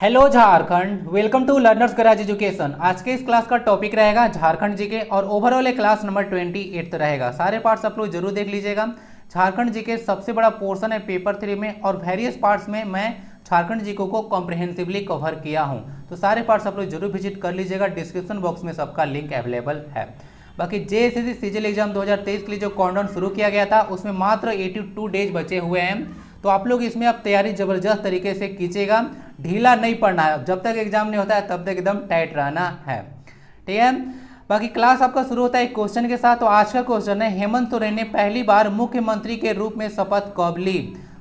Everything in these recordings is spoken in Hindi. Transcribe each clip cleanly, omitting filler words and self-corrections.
Hello Jharkhand, welcome to Learners Garage Education. आज के इस क्लास का टॉपिक रहेगा झारखंड जीके और ओवरऑल ये क्लास नंबर 28 रहेगा। सारे पार्ट्स आप लोग जरूर देख लीजिएगा। झारखंड जीके सबसे बड़ा पोर्शन है पेपर 3 में और वेरियस पार्ट्स में मैं झारखंड जीके को कॉम्प्रिहेंसिवली कवर किया हूँ। तो सारे पार्ट्स आप लोग जरूर विजिट कर लीजिएगा। डिस्क्रिप्शन बॉक्स में सबका लिंक अवेलेबल है। बाकी जेएसएससी सीजीएल एग्जाम 2023 के लिए जो काउंटडाउन शुरू किया गया था उसमें मात्र 82 डेज बचे हुए हैं। तो आप लोग इसमें अब तैयारी जबरदस्त तरीके से कीजिएगा। ढीला नहीं पड़ना है, जब तक एग्जाम नहीं होता है तब तक एकदम टाइट रहना है, ठीक है। बाकी क्लास आपका शुरू होता है एक क्वेश्चन के साथ। तो आज का क्वेश्चन है, हेमंत सोरेन ने पहली बार मुख्यमंत्री के रूप में शपथ कब ली?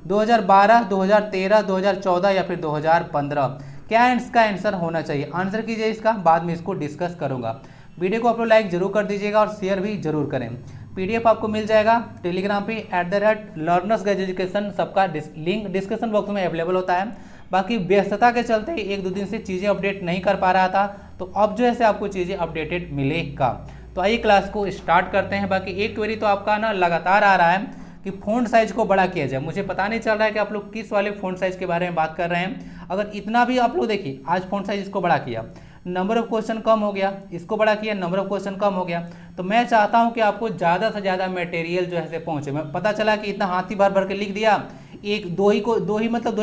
2012, 2013, 2014 या फिर 2015? क्या इसका आंसर होना चाहिए? आंसर कीजिए इसका, बाद में इसको डिस्कस करूंगा। वीडियो को आप लोग लाइक जरूर कर दीजिएगा और शेयर भी जरूर करें। पीडीएफ आपको मिल जाएगा टेलीग्राम पे @लर्नर्स गाइड एजुकेशन। सबका लिंक डिस्क्रिप्शन बॉक्स में अवेलेबल होता है। बाकी व्यस्तता के चलते एक दो दिन से चीज़ें अपडेट नहीं कर पा रहा था, तो अब जो है से आपको चीज़ें अपडेटेड मिलेगा। तो आइए क्लास को स्टार्ट करते हैं। बाकी एक क्वेरी तो आपका ना लगातार आ रहा है कि फ़ॉन्ट साइज को बड़ा किया जाए। मुझे पता नहीं चल रहा है कि आप लोग किस वाले फ़ॉन्ट साइज के बारे में बात कर रहे हैं। अगर इतना भी आप लोग देखिए, आज फ़ॉन्ट साइज इसको बड़ा किया, नंबर ऑफ क्वेश्चन कम हो गया, इसको बड़ा किया, नंबर ऑफ क्वेश्चन कम हो गया। तो मैं चाहता हूं कि आपको ज़्यादा से ज़्यादा मटेरियल जो है से पहुंचे। मैं पता चला कि इतना हाथी भर भर के लिख दिया, दो ही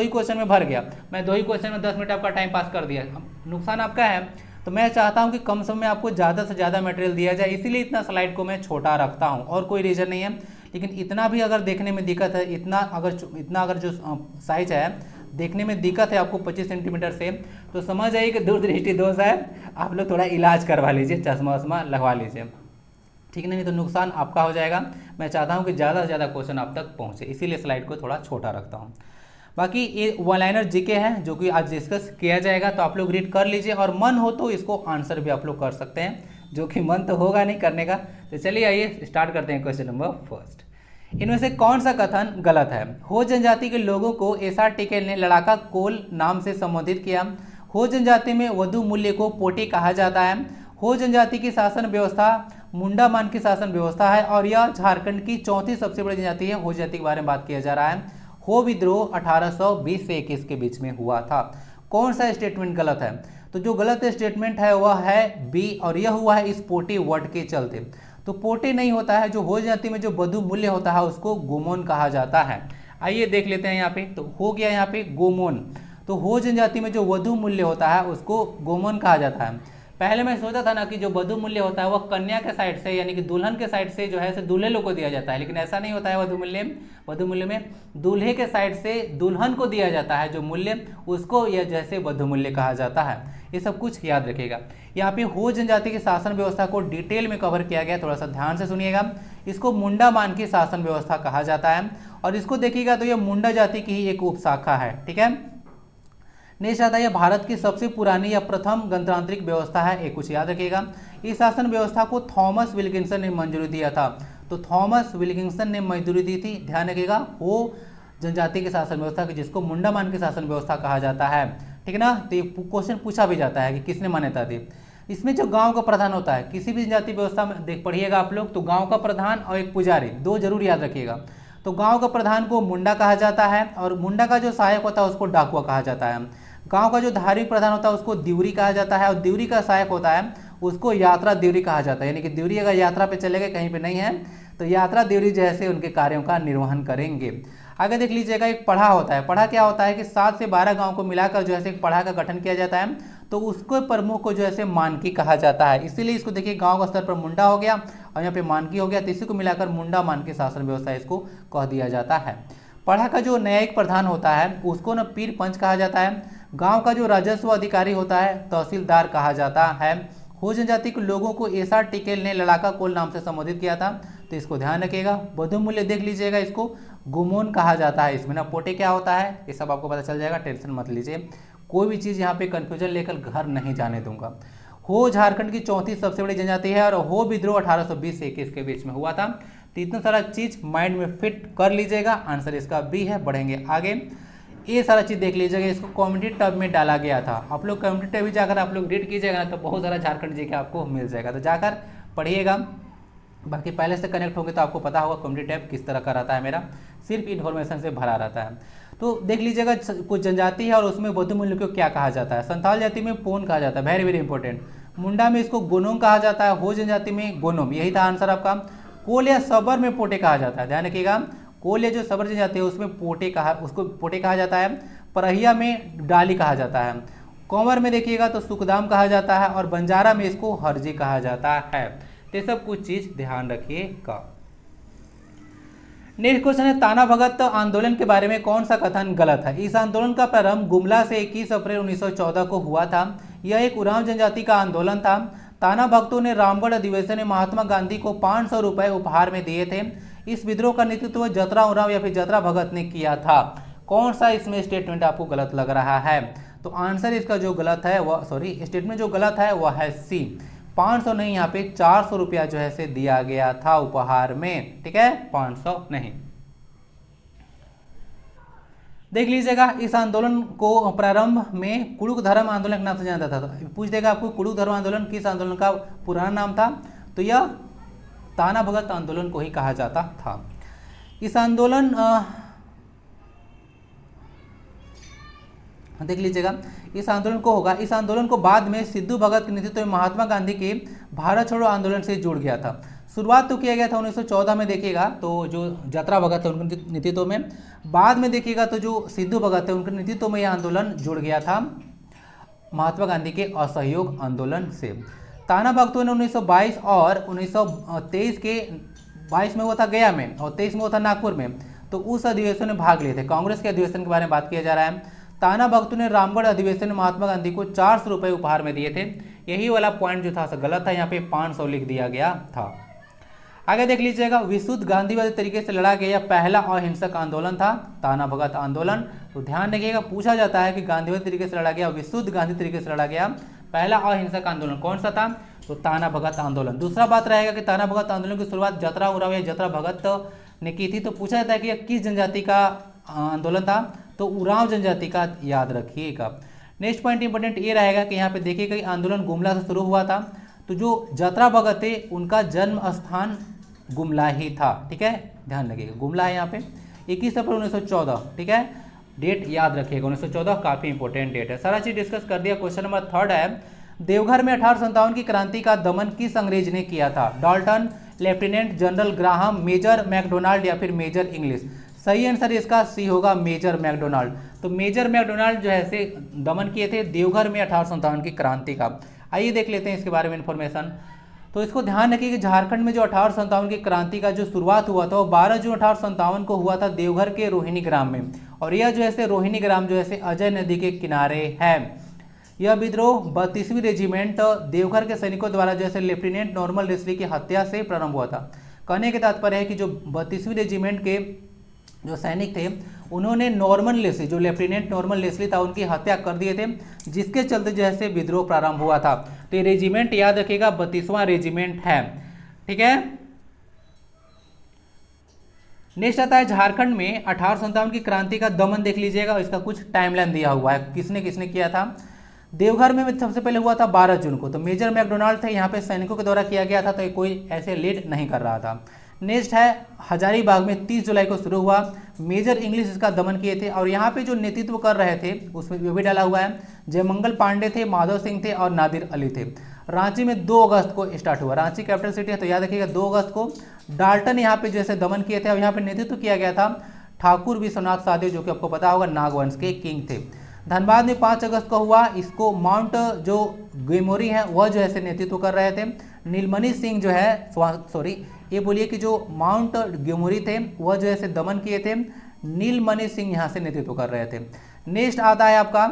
क्वेश्चन में भर गया, मैं 2 ही क्वेश्चन में 10 मिनट आपका टाइम पास कर दिया, नुकसान आपका है। तो मैं चाहता हूं कि कम समय में आपको ज़्यादा से ज़्यादा मटेरियल दिया जाए, इसीलिए इतना स्लाइड को मैं छोटा रखता हूं, और कोई रीज़न नहीं है। लेकिन इतना भी अगर देखने में दिक्कत है, इतना अगर जो साइज है देखने में दिक्कत है आपको 25 सेंटीमीटर से, तो समझ जाइए कि दूरदृष्टि दोष है। आप लोग थोड़ा इलाज करवा लीजिए, चश्मा वश्मा लगवा लीजिए, ठीक नहीं तो नुकसान आपका हो जाएगा। मैं चाहता हूं कि ज़्यादा से ज़्यादा क्वेश्चन आप तक पहुंचे, इसीलिए स्लाइड को थोड़ा छोटा रखता हूं। बाकी ये वन लाइनर जीके है जो कि आज डिस्कस किया जाएगा, तो आप लोग रीड कर लीजिए और मन हो तो इसको आंसर भी आप लोग कर सकते हैं, जो कि मन तो होगा नहीं करने का। तो चलिए आइए स्टार्ट करते हैं। क्वेश्चन नंबर फर्स्ट, इनमें से कौन सा कथन गलत है? हो जनजाति के लोगों को एसआर टिकैत ने लड़ाका कोल नाम से संबोधित किया। हो जनजाति में वधु मूल्य को पोटी कहा जाता है। हो जनजाति की शासन व्यवस्था मुंडा मान की शासन व्यवस्था है और यह झारखंड की चौथी सबसे बड़ी जनजाति है। हो जनजाति के बारे में बात किया जा रहा है। हो विद्रोह 1820 से 21 के बीच में हुआ था। कौन सा स्टेटमेंट गलत है? तो जो गलत स्टेटमेंट है वह है बी, और यह हुआ है इस पोटी वर्ड के चलते। तो पोटे नहीं होता है, जो हो जाति में जो वधु मूल्य होता है उसको गोमोन कहा जाता है। आइए देख लेते हैं यहाँ पे। तो हो गया यहाँ पे गोमोन। तो हो जनजाति में जो वधु मूल्य होता है उसको गोमोन कहा जाता है। पहले मैं सोचा था ना कि जो वधु मूल्य होता है वह कन्या के साइड से, यानी कि दुल्हन के साइड से जो है दूल्हे लोग को दिया जाता है, लेकिन ऐसा नहीं होता है। वधु मूल्य में दूल्हे के साइड से दुल्हन को दिया जाता है जो मूल्य, उसको यह जैसे वधु मूल्य कहा जाता है। ये सब कुछ याद रखिएगा। यहाँ पे हो जनजाति की शासन व्यवस्था को डिटेल में कवर किया गया, थोड़ा सा ध्यान से सुनिएगा। इसको मुंडा मान की शासन व्यवस्था कहा जाता है, और इसको देखिएगा तो ये मुंडा जाति की ही एक उपशाखा है, ठीक है। नेक्स्ट आता है, यह भारत की सबसे पुरानी या प्रथम गणतांत्रिक व्यवस्था है। एक कुछ याद रखिएगा। इस शासन व्यवस्था को थॉमस विल्किंसन ने मंजूरी दिया था। तो थॉमस विल्किंसन ने मंजूरी दी थी, ध्यान रखिएगा। हो जनजाति की शासन व्यवस्था की, जिसको मुंडा मान की शासन व्यवस्था कहा जाता है, ठीक है ना। तो ये क्वेश्चन पूछा भी जाता है कि किसने मान्यता दी। इसमें जो गांव का प्रधान होता है, किसी भी जनजाति व्यवस्था में देख पढ़िएगा आप लोग, तो गांव का प्रधान और एक पुजारी, दो जरूर याद रखिएगा। तो गांव का प्रधान को मुंडा कहा जाता है, और मुंडा का जो सहायक होता है उसको डाकुआ कहा जाता है। गांव का जो धार्मिक प्रधान होता है उसको दिवरी कहा जाता है, और दिवरी का सहायक होता है उसको यात्रा दिवरी कहा जाता है। यानी कि दिवरी अगर यात्रा पे चले गए, कहीं पे नहीं है, तो यात्रा दिवरी जैसे उनके कार्यों का निर्वहन करेंगे। आगे देख लीजिएगा, एक पढ़ा होता है। पढ़ा क्या होता है कि 7 से 12 गांव को मिलाकर जो है एक पढ़ा का गठन किया जाता है, तो उसको प्रमुख को जो है मानकी कहा जाता है। इसीलिए इसको देखिए, गांव का स्तर पर मुंडा हो गया और यहाँ पे मानकी हो गया, तो इसी को मिलाकर मुंडा मानकी शासन व्यवस्था इसको कह दिया जाता है। पढ़ा का जो न्यायिक प्रधान होता है उसको न पीर पंच कहा जाता है। गांव का जो राजस्व अधिकारी होता है तहसीलदार कहा जाता है। हो जनजाति के लोगों को एसआर टिकैत ने लड़ाका कोल नाम से संबोधित किया था, तो इसको ध्यान रखिएगा। वधु मूल्य देख लीजिएगा, इसको गुमोन कहा जाता है। इसमें ना पोटे क्या होता है ये सब आपको पता चल जाएगा, टेंशन मत लीजिए। कोई भी चीज़ यहाँ पे कन्फ्यूजन लेकर घर नहीं जाने दूंगा। हो झारखंड की चौथी सबसे बड़ी जनजाति है, और हो विद्रोह 1820 से 21 के बीच में हुआ था। तो इतना सारा चीज़ माइंड में फिट कर लीजिएगा। आंसर इसका बी है। बढ़ेंगे आगे, ये सारा चीज़ देख लीजिएगा। इसको कम्युनिटी टैब में डाला गया था। आप लोग कम्युनिटी टैब भी जाकर आप लोग रीड कीजिएगा ना, तो बहुत सारा झारखंड जीके आपको मिल जाएगा, तो जाकर पढ़िएगा। बाकी पहले से कनेक्ट होंगे तो आपको पता होगा कम्युनिटी टैब किस तरह का रहता है। मेरा सिर्फ इन्फॉर्मेशन से भरा रहता है। तो देख लीजिएगा कुछ जनजाति है और उसमें बौद्ध मूल्य को क्या कहा जाता है। संथाल जाति में पोन कहा जाता है, वेरी वेरी इंपॉर्टेंट। मुंडा में इसको गोनोंग कहा जाता है, हो जनजाति में गोनोम, यही था आंसर आपका। कोल या सबर में पोटे कहा जाता है, ध्यान रखिएगा। कोल या जो सबर जनजाति है उसमें उसको पोटे कहा जाता है। परहिया में डाली कहा जाता है। कंवर में देखिएगा तो सुखदाम कहा जाता है और बंजारा में इसको हरजी कहा जाता है। तो ये सब कुछ चीज ध्यान रखिएगा। नेक्स्ट क्वेश्चन है, ताना भगत आंदोलन के बारे में कौन सा कथन गलत है। इस आंदोलन का प्रारंभ गुमला से 21 अप्रैल 1914 को हुआ था। यह एक उरांव जनजाति का आंदोलन था। ताना भक्तों ने रामगढ़ अधिवेशन में महात्मा गांधी को 500 रुपए उपहार में दिए थे। इस विद्रोह का नेतृत्व जतरा उरांव या फिर जतरा भगत ने किया था। कौन सा इसमें स्टेटमेंट आपको गलत लग रहा है? तो आंसर इसका जो गलत है वह स्टेटमेंट जो गलत है वह है सी। 500 नहीं, यहाँ पे 400 रुपया जो है से दिया गया था उपहार में, ठीक है, 500 नहीं। देख लीजिएगा, इस आंदोलन को प्रारंभ में कुड़ुक धर्म आंदोलन के नाम से जाना जाता था। पूछ देगा आपको कुड़ुक धर्म आंदोलन किस आंदोलन का पुराना नाम था, तो यह ताना भगत आंदोलन को ही कहा जाता था। इस आंदोलन देख लीजिएगा, इस आंदोलन को होगा, इस आंदोलन को बाद में सिद्धू भगत के नेतृत्व में महात्मा गांधी के भारत छोड़ो आंदोलन से जुड़ गया था। शुरुआत तो किया गया था 1914 में देखिएगा, तो जो जतरा भगत है उनके नेतृत्व में। बाद में देखिएगा तो जो सिद्धू भगत है उनके नेतृत्व में यह आंदोलन जुड़ गया था महात्मा गांधी के असहयोग आंदोलन से। ताना भक्तों ने 1922 और 1923 के 22 में हुआ था गया में और 23 में हुआ था नागपुर में, तो उस अधिवेशन में भाग लिए थे। कांग्रेस के अधिवेशन के बारे में बात किया जा रहा है। ताना भक्तों ने रामगढ़ अधिवेशन में महात्मा गांधी को 400 रुपये उपहार में दिए थे। यही वाला पॉइंट जो था गलत था, यहाँ पे 500 लिख दिया गया था। आगे देख लीजिएगा, विशुद्ध गांधीवादी तरीके से लड़ा गया पहला अहिंसक आंदोलन था ताना भगत आंदोलन। तो ध्यान रखिएगा, पूछा जाता है कि गांधीवादी तरीके से लड़ा गया, विशुद्ध गांधी तरीके से लड़ा गया पहला अहिंसक आंदोलन कौन सा था, तो ताना भगत आंदोलन। दूसरा बात रहेगा कि ताना भगत आंदोलन की शुरुआत जतरा उरांव या जतरा भगत ने की थी। तो पूछा जाता है कि यह किस जनजाति का आंदोलन था, तो उरांव जनजाति का, याद रखिएगा। नेक्स्ट पॉइंट इंपॉर्टेंट ये रहेगा कि यहाँ पे देखिएगा कि आंदोलन गुमला से शुरू हुआ था। तो जो जतरा भगत थे उनका जन्म स्थान गुमला ही था, ठीक है, ध्यान रखिएगा, गुमला है यहाँ पे। 21 अप्रैल 1914, ठीक है, डेट याद रखिएगा, 1914 काफी इंपॉर्टेंट डेट है। सारा चीज डिस्कस कर दिया। क्वेश्चन नंबर 3 है, देवघर में 1857 की क्रांति का दमन किस अंग्रेज ने किया था। Dalton, lieutenant general Graham, major Macdonald या फिर मेजर इंग्लिश। सही आंसर इसका सी होगा, मेजर मैकडोनाल्ड। तो मेजर मैकडोनाल्ड जो है से दमन किए थे देवघर में 1857 की क्रांति का। आइए देख लेते हैं इसके बारे में इंफॉर्मेशन। तो इसको ध्यान रखिए कि झारखंड में जो 1857 की क्रांति का जो शुरुआत हुआ था वो 12 जून 1857 को हुआ था देवघर के रोहिणी ग्राम में। और यह जो है से रोहिणी ग्राम जो है से अजय नदी के किनारे है। यह विद्रोह 32वीं रेजिमेंट देवघर के सैनिकों द्वारा जो है लेफ्टिनेंट नॉर्मल लेस्ली की हत्या से प्रारंभ हुआ था। कहने के तात्पर्य है कि जो 32वीं रेजिमेंट के जो सैनिक थे उन्होंने नॉर्मन लेस्ली, जो लेफ्टिनेंट नॉर्मन लेस्ली था, उनकी हत्या कर दिए थे, जिसके चलते जो है विद्रोह प्रारंभ हुआ था। तो ये रेजिमेंट याद रखिएगा 32वां रेजिमेंट है, ठीक है। नेक्स्ट आता है झारखंड में 1857 की क्रांति का दमन देख लीजिएगा, इसका कुछ टाइमलाइन दिया हुआ है, किसने किसने किया था। देवघर में सबसे पहले हुआ था 12 जून को, तो मेजर मैकडोनाल्ड थे, यहाँ पे सैनिकों के द्वारा किया गया था, तो कोई ऐसे लीड नहीं कर रहा था। नेक्स्ट है हजारीबाग में 30 जुलाई को शुरू हुआ, मेजर इंग्लिश इसका दमन किए थे। और यहाँ पे जो नेतृत्व कर रहे थे उसमें वो भी डाला हुआ है, जयमंगल पांडे थे, माधव सिंह थे और नादिर अली थे। रांची में 2 अगस्त को स्टार्ट हुआ, रांची कैपिटल सिटी है तो याद रखिएगा 2 अगस्त को। डाल्टन यहाँ पे जैसे दमन किए थे और यहाँ पे नेतृत्व किया गया था ठाकुर विश्वनाथ साधु, जो कि आपको पता होगा नागवंश के किंग थे। धनबाद में 5 अगस्त को हुआ, इसको माउंट जो गेमोरी है वह जो है नेतृत्व कर रहे थे। नीलमणि सिंह जो है ये बोलिए कि जो माउंट गेमोरी थे वह जो है दमन किए थे, नीलमणि सिंह यहाँ से नेतृत्व कर रहे थे। नेक्स्ट आता है आपका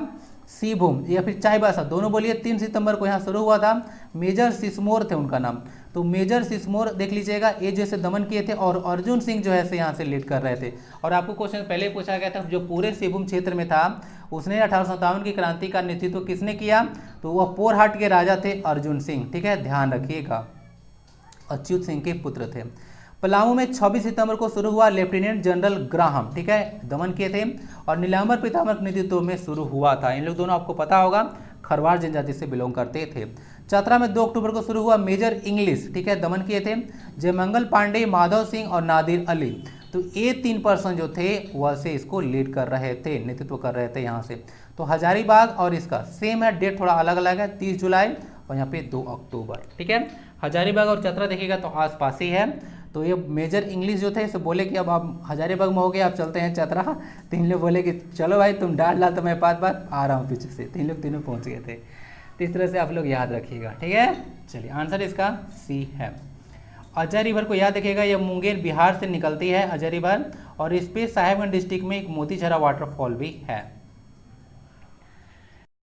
सीभूम या फिर चाईबासा, दोनों बोलिए, 3 सितंबर को यहाँ शुरू हुआ था। मेजर सिसमोर थे उनका नाम, तो मेजर सिसमोर देख लीजिएगा, ये जैसे दमन किए थे और अर्जुन सिंह जो है यहाँ से लीड कर रहे थे। और आपको क्वेश्चन पहले पूछा गया था, जो पूरे सिभूम क्षेत्र में था उसने 1857 की क्रांति का नेतृत्व किसने किया, तो वह पोरहाट के राजा थे अर्जुन सिंह, ठीक है, ध्यान रखिएगा, अच्युत सिंह के पुत्र थे। पलामू में 26 सितंबर को शुरू हुआ, लेफ्टिनेंट जनरल ग्राहम, ठीक है, दमन किए थे। और नीलांबर पितामह के नेतृत्व में शुरू हुआ था। इन लोग दोनों आपको पता होगा खरवार जनजाति से बिलोंग करते थे। चतरा में 2 अक्टूबर को शुरू हुआ, मेजर इंग्लिश, ठीक है, दमन किए थे। जयमंगल पांडे, माधव सिंह और नादिर अली। तो ये 3 पर्सन जो थे वह से इसको लीड कर रहे थे, नेतृत्व कर रहे थे यहाँ से। तो हजारीबाग और इसका सेम है, डेट थोड़ा अलग अलग है, 30 जुलाई और यहाँ पे 2 अक्टूबर। ठीक है, हजारीबाग और चतरा देखिएगा तो आसपास ही है। तो ये मेजर इंग्लिश जो थे इसे बोले कि अब आप हजारीबाग में हो गए, आप चलते हैं चतरा। तो इन लोग बोले कि चलो भाई तुम डाल तो मैं बात आ रहा हूँ पीछे से। तो इन लोग तीनों पहुँच गए थे। तो इस तरह से आप लोग याद रखिएगा। ठीक है, चलिए आंसर इसका सी है। अजय रिवर को याद रखिएगा, यह मुंगेर बिहार से निकलती है अजय रिवर, और इस पे साहेबगंज डिस्ट्रिक्ट में एक मोतीझरा वाटरफॉल भी है।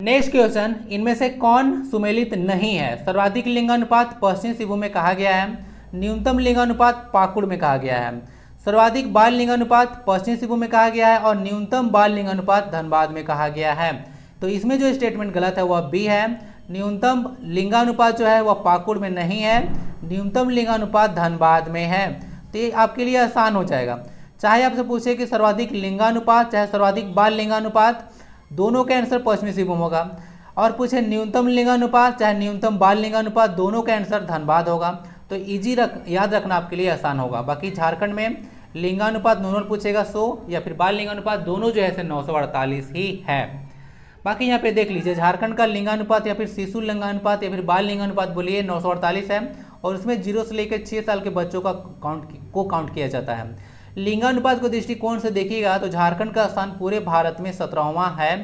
नेक्स्ट क्वेश्चन, इनमें से कौन सुमेलित नहीं है? सर्वाधिक लिंगानुपात पश्चिमी सिंहभूम में कहा गया है, न्यूनतम लिंगानुपात पाकुड़ में कहा गया है, सर्वाधिक बाल लिंगानुपात पश्चिमी सिंहभूम में कहा गया है, और न्यूनतम बाल लिंगानुपात धनबाद में कहा गया है। तो इसमें जो स्टेटमेंट गलत है वह बी है, न्यूनतम लिंगानुपात जो है वह पाकुड़ में नहीं है, न्यूनतम लिंगानुपात धनबाद में है। तो ये आपके लिए आसान हो जाएगा। चाहे आपसे पूछे कि सर्वाधिक लिंगानुपात चाहे सर्वाधिक बाल लिंगानुपात, दोनों का आंसर पश्चिमी सिंहभूम होगा, और पूछे न्यूनतम लिंगानुपात चाहे न्यूनतम बाल लिंगानुपात, दोनों का आंसर धनबाद होगा। तो इजी याद रखना आपके लिए आसान होगा। बाकी झारखंड में लिंगानुपात नॉर्मल पूछेगा 100, या फिर बाल लिंगानुपात दोनों जो है 948 ही है। बाकी यहाँ पे देख लीजिए, झारखंड का लिंगानुपात या फिर शिशु लिंगानुपात या फिर बाल लिंगानुपात बोलिए 948 है, और उसमें 0 से लेकर 6 साल के बच्चों का काउंट किया जाता है। लिंगानुपात को दृष्टिकोण से देखिएगा तो झारखंड का स्थान पूरे भारत में 17वां है।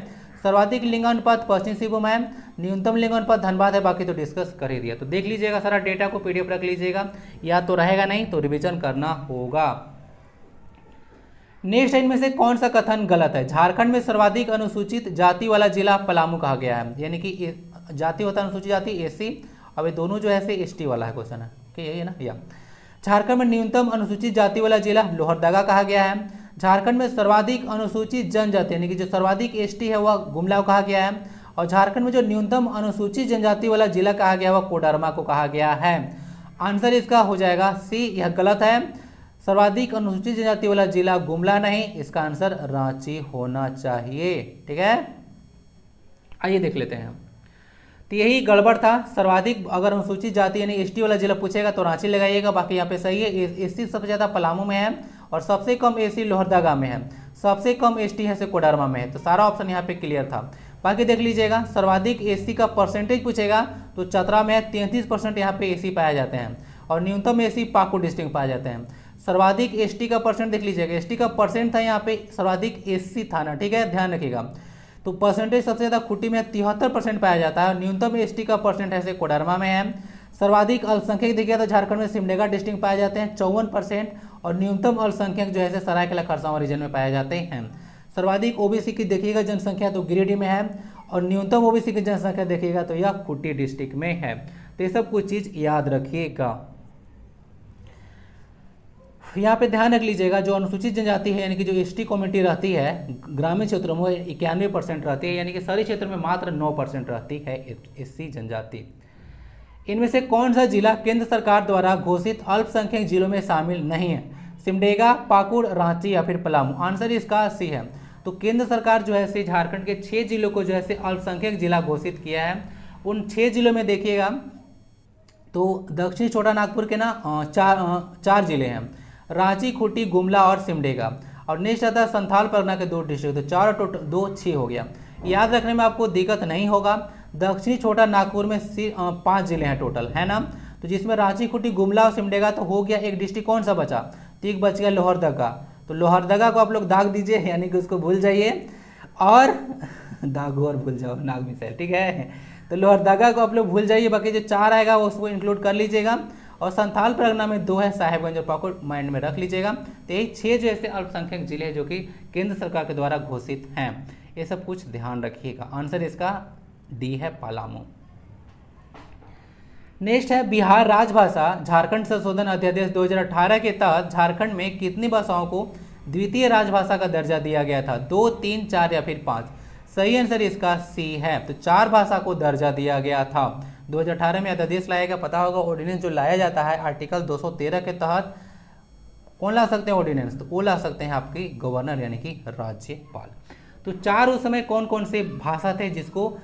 सर्वाधिक लिंगानुपात पश्चिमी सिंहभूम है, न्यूनतम लिंगानुपात धनबाद है। बाकी तो डिस्कस कर ही दिया। तो देख लीजिएगा, सारा डेटा को PDF रख लीजिएगा, या तो रहेगा नहीं तो रिवीजन करना होगा। नेक्स्ट इनमें से कौन सा कथन गलत है? झारखंड में सर्वाधिक अनुसूचित जाति वाला जिला पलामू कहा गया है, यानी कि जाति होता है अनुसूचित जाति SC, अब ये दोनों जो है ST वाला है क्वेश्चन है, यही है ना। या झारखंड में न्यूनतम अनुसूचित जाति वाला जिला लोहरदगा कहा गया है। झारखंड में सर्वाधिक अनुसूचित जनजाति यानी कि जो सर्वाधिक ST है वह गुमला कहा गया है, और झारखंड में जो न्यूनतम अनुसूचित जनजाति वाला जिला कहा गया वह कोडरमा को कहा गया है। आंसर इसका हो जाएगा सी, यह गलत है। सर्वाधिक अनुसूचित जनजाति वाला जिला गुमला नहीं, इसका आंसर रांची होना चाहिए। ठीक है, आइए देख लेते हैं। तो यही गड़बड़ था। सर्वाधिक अगर अनुसूचित जाति यानी ST वाला जिला पूछेगा तो रांची लगाइएगा। बाकी यहाँ पे सही है, SC सबसे ज़्यादा पलामू में है, और सबसे कम SC लोहरदगा में है, सबसे कम ST है से कोडरमा में है। तो सारा ऑप्शन यहाँ पे क्लियर था। बाकी देख लीजिएगा, सर्वाधिक SC का परसेंटेज पूछेगा तो चतरा में 33% यहाँ पे SC पाए जाते हैं, और न्यूनतम SC पाकुड़ डिस्ट्रिक्ट पाए जाते हैं। सर्वाधिक ST का परसेंट देख लीजिएगा, ST का परसेंट था यहाँ पे, सर्वाधिक SC था ना। ठीक है, ध्यान रखिएगा। तो परसेंटेज सबसे ज़्यादा खूंटी में 73% पाया जाता है, और न्यूनतम ST का परसेंट है से कोडरमा में है। सर्वाधिक अल्पसंख्यक देखिए तो झारखंड में सिमडेगा डिस्ट्रिक्ट पाए जाते हैं 54%, और न्यूनतम अल्पसंख्यक जो है सरायकेला खरसावां रीजन में पाए जाते हैं। सर्वाधिक OBC की देखिएगा जनसंख्या तो गिरिडीह में है, और न्यूनतम OBC की जनसंख्या देखिएगा तो यह खूंटी डिस्ट्रिक्ट में है। तो ये सब कुछ चीज़ याद रखिएगा। यहाँ पे ध्यान रख लीजिएगा, जो अनुसूचित जनजाति है यानी कि जो ST कम्युनिटी रहती है ग्रामीण क्षेत्रों में 91% रहती है, यानी कि शहरी क्षेत्र में मात्र 9% रहती है SC जनजाति। इनमें से कौन सा जिला केंद्र सरकार द्वारा घोषित अल्पसंख्यक जिलों में शामिल नहीं है? सिमडेगा, पाकुड़, रांची या फिर पलामू? आंसर इसका सी है। तो केंद्र सरकार जो है झारखंड के 6 जिलों को जो है अल्पसंख्यक जिला घोषित किया है। उन 6 जिलों में देखिएगा तो दक्षिणी छोटा नागपुर के ना चार जिले हैं, रांची, खूंटी, गुमला और सिमडेगा। और नेक्स्ट आता है संथाल परगना के 2 डिस्ट्रिक्ट, तो 4 टोटल 2 6 हो गया। याद रखने में आपको दिक्कत नहीं होगा। दक्षिणी छोटा नागपुर में 5 जिले हैं टोटल, है ना। तो जिसमें रांची, खूंटी, गुमला और सिमडेगा तो हो गया। एक डिस्ट्रिक्ट कौन सा बचा? तो एक बच गया लोहरदगा। तो लोहरदगा को आप लोग दाग दीजिए, यानी कि उसको भूल जाइए, और दाग और भूल जाओ, नाग मिसाइल। ठीक है, तो लोहरदगा को आप लोग भूल जाइए। बाकी जो 4 आएगा वो उसको इंक्लूड कर लीजिएगा। और संथाल परगना में 2 है, साहेबगंज और पाकुड़, माइंड में रख लीजिएगा। तो यही 6 जो ऐसे अल्पसंख्यक जिले हैं जो कि केंद्र सरकार के द्वारा घोषित हैं। ये सब कुछ ध्यान रखिएगा। आंसर इसका डी है, पलामू। नेक्स्ट है बिहार राजभाषा झारखंड संशोधन अध्यादेश 2018 के तहत झारखंड में कितनी भाषाओं को द्वितीय राजभाषा का दर्जा दिया गया था? 2, 3, 4 या फिर 5? सही आंसर इसका सी है। तो 4 भाषा को दर्जा दिया गया था। 2018 में अध्यादेश लाया गया, पता होगा। ऑर्डिनेंस जो लाया जाता है आर्टिकल 213 के तहत कौन ला सकते हैं ऑर्डिनेंस? तो वो ला सकते हैं आपकी गवर्नर यानी कि राज्यपाल। तो 4 उस समय कौन कौन से भाषा थे जिसको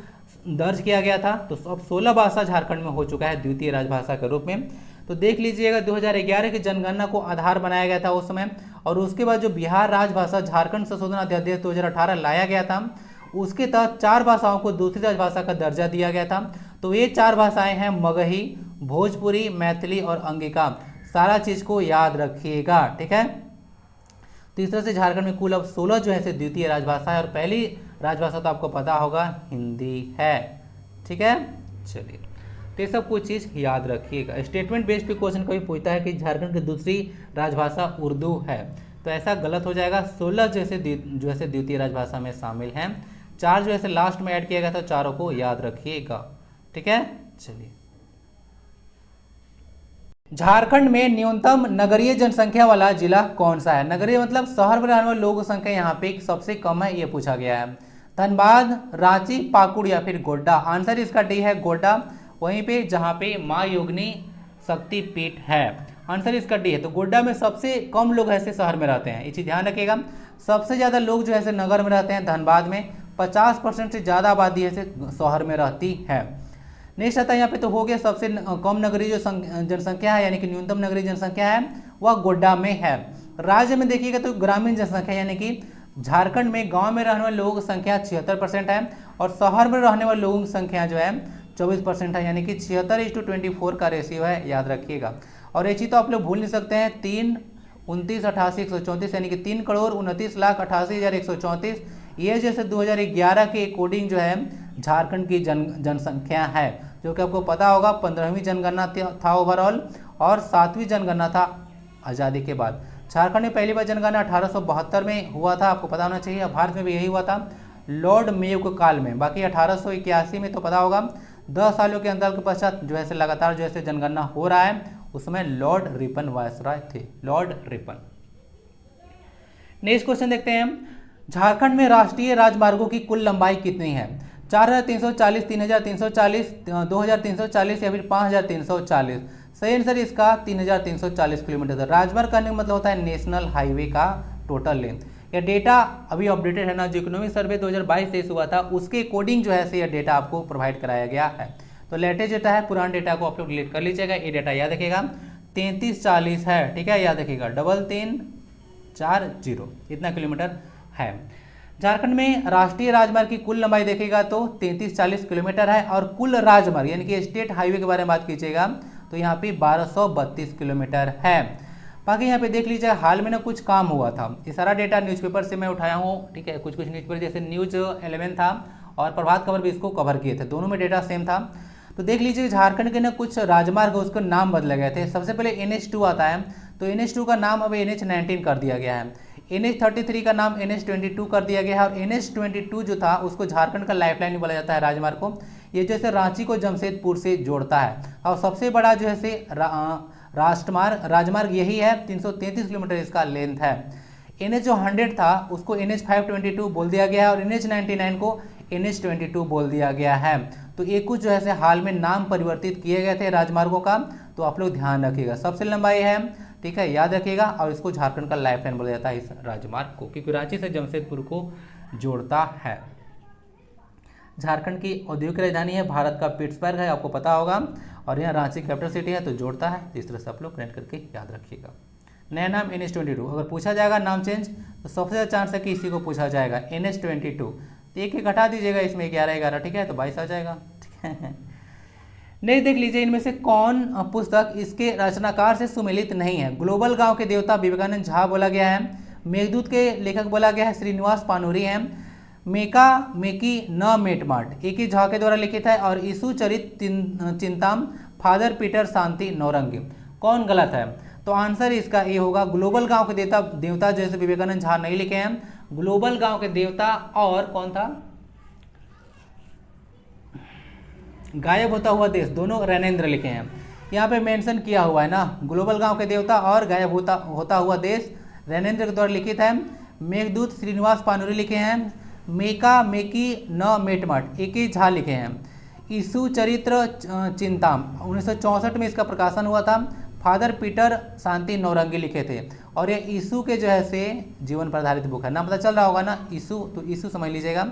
दर्ज किया गया था? तो अब 16 भाषा झारखंड में हो चुका है द्वितीय राजभाषा के रूप में। तो देख लीजिएगा 2011 की जनगणना को आधार बनाया गया था उस समय, और उसके बाद जो बिहार राजभाषा झारखंड संशोधन अध्यादेश 2018 लाया गया था, उसके तहत 4 भाषाओं को दूसरी राजभाषा का दर्जा दिया गया था। तो ये 4 भाषाएं हैं मगही, भोजपुरी, मैथिली और अंगिका। सारा चीज़ को याद रखिएगा, ठीक है। तो इस तरह से झारखंड में कुल अब 16 जो है द्वितीय राजभाषा है, और पहली राजभाषा तो आपको पता होगा हिंदी है, ठीक है। चलिए, तो ये सब कुछ चीज़ याद रखिएगा। स्टेटमेंट बेस्ड पे क्वेश्चन कभी पूछता है कि झारखंड की दूसरी राजभाषा उर्दू है, तो ऐसा गलत हो जाएगा। 16 जो है द्वितीय राजभाषा में शामिल हैं, 4 जो है लास्ट में ऐड किया गया था, चारों को याद रखिएगा, ठीक है। चलिए, झारखंड में न्यूनतम नगरीय जनसंख्या वाला जिला कौन सा है? नगरीय मतलब शहर में रहने वाले लोगों की संख्या यहाँ पे सबसे कम है, ये पूछा गया है। धनबाद, रांची, पाकुड़ या फिर गोड्डा? आंसर इसका डी है, गोड्डा, वहीं पे जहाँ पे माँ योगिनी शक्तिपीठ है। आंसर इसका डी है। तो गोड्डा में सबसे कम लोग ऐसे शहर में रहते हैं, ये चीज़ ध्यान रखिएगा। सबसे ज़्यादा लोग जो है नगर में रहते हैं धनबाद में, 50% से ज़्यादा आबादी ऐसे शहर में रहती है। नेक्स्ट आता है यहाँ पे, तो हो गया सबसे कम नगरीय जो जनसंख्या है, यानी कि न्यूनतम नगरीय जनसंख्या है वह गोड्डा में है। राज्य में देखिएगा तो ग्रामीण जनसंख्या, यानी कि झारखंड में गांव में रहने वाले लोगों की संख्या 76% है, और शहर में रहने वाले लोगों की संख्या जो है 24% है, यानी कि 76:24 का रेशियो है, याद रखिएगा। और ये चीज़ तो आप लोग भूल नहीं सकते हैं, 3, 29, 88, 134, यानी कि 3,29,88,134, ये जैसे 2011 के अकॉर्डिंग जो है झारखंड की जनसंख्या है, जो कि आपको पता होगा 15वीं जनगणना था ओवरऑल, और 7वीं जनगणना था आज़ादी के बाद। झारखंड में पहली बार जनगणना 1872 में हुआ था, आपको पता होना चाहिए। भारत में भी यही हुआ था लॉर्ड मेयो के काल में। बाकी 1881 में तो पता होगा, 10 सालों के अंतर के पश्चात जो है लगातार जो है जनगणना हो रहा है, उसमें लॉर्ड रिपन वायसराय थे, लॉर्ड रिपन। नेक्स्ट क्वेश्चन देखते हैं, झारखंड में राष्ट्रीय राजमार्गों की कुल लंबाई कितनी है? 4,340, 3,340, 2,340 या फिर 5,340? सही आंसर इसका 3,340 किलोमीटर। राजमार्ग करने का मतलब होता है नेशनल हाईवे का टोटल लेंथ। यह डेटा अभी अपडेटेड है ना, जो इकोनॉमिक सर्वे 2022-23 हुआ था, उसके अकॉर्डिंग जो है यह डेटा आपको प्रोवाइड कराया गया है। तो लेटेस्ट डेटा है, पुराने डेटा को आप लोग डिलीट कर लीजिएगा। ये डेटा याद रखिएगा 3340 है, ठीक है, याद रखिएगा 3340 इतना किलोमीटर है। झारखंड में राष्ट्रीय राजमार्ग की कुल लंबाई देखिएगा तो 3340 किलोमीटर है, और कुल राजमार्ग यानी कि स्टेट हाईवे के बारे में बात कीजिएगा तो यहाँ पे 1232 किलोमीटर है। बाकी यहाँ पे देख लीजिए, हाल में ना कुछ काम हुआ था, ये सारा डेटा न्यूज़पेपर से मैं उठाया हूँ, ठीक है। कुछ न्यूज़पेपर जैसे न्यूज़ 11 था और प्रभात खबर भी इसको कवर किए थे, दोनों में डेटा सेम था। तो देख लीजिए झारखंड के ना कुछ राजमार्ग उसको नाम बदले गए थे। सबसे पहले NH2 आता है, तो NH2 का नाम अब NH19 कर दिया गया है। NH33 का नाम NH22 कर दिया गया है, और NH22 जो था उसको झारखंड का लाइफलाइन बोला जाता है राजमार्ग को। ये जैसे रांची को जमशेदपुर से जोड़ता है, और सबसे बड़ा जो है राजमार्ग यही है, 333 किलोमीटर इसका लेंथ है। NH जो 100 था उसको NH522 बोल दिया गया है, और NH99 को NH22 बोल दिया गया है। तो ये कुछ जो है हाल में नाम परिवर्तित किए गए थे राजमार्गों का, तो आप लोग ध्यान रखिएगा। सबसे लंबाई है, ठीक है, याद रखिएगा, और इसको झारखंड का लाइफलाइन बोला जाता है इस राजमार्ग को, क्योंकि रांची से जमशेदपुर को जोड़ता है। झारखंड की औद्योगिक राजधानी है, भारत का पिट्सबर्ग है, आपको पता होगा, और यहाँ रांची कैपिटल सिटी है, तो जोड़ता है। इस तरह से आप लोग कनेक्ट करके याद रखिएगा। नया नाम NH22, अगर पूछा जाएगा नाम चेंज तो सबसे ज़्यादा चांस है कि इसी को पूछा जाएगा NH22। तो एक घटा दीजिएगा इसमें 11-11, ठीक है, तो 22 आ जाएगा, ठीक है। नहीं, देख लीजिए इनमें से कौन पुस्तक इसके रचनाकार से सुमेलित नहीं है? ग्लोबल गांव के देवता विवेकानंद झा बोला गया है, मेघदूत के लेखक बोला गया है श्रीनिवास पानूरी हैं, मेका मेकी न मेटमाट एक ही झा के द्वारा लिखित है, और यीशु चरित चिंताम फादर पीटर शांति नौरंगी। कौन गलत है? तो आंसर इसका ये होगा, ग्लोबल गांव के देवता जैसे विवेकानंद झा नहीं लिखे हैं। ग्लोबल गांव के देवता और कौन था, गायब होता हुआ देश, दोनों रैनेंद्र लिखे हैं। यहाँ पे मेंशन किया हुआ है ना, ग्लोबल गांव के देवता और गायब होता हुआ देश रैनेंद्र के द्वारा लिखित है। मेघदूत श्रीनिवास पानूरी लिखे हैं। मेका मेकी न मेटमट एक ही झा लिखे हैं। यीशु चरित्र चिंताम 1964 में इसका प्रकाशन हुआ था। फादर पीटर शांति नौरंगी लिखे थे, और ये यीशु के जो है से जीवन पर आधारित बुक है। नाम पता चल रहा होगा ना, यीशु, तो यीशु समझ लीजिएगा।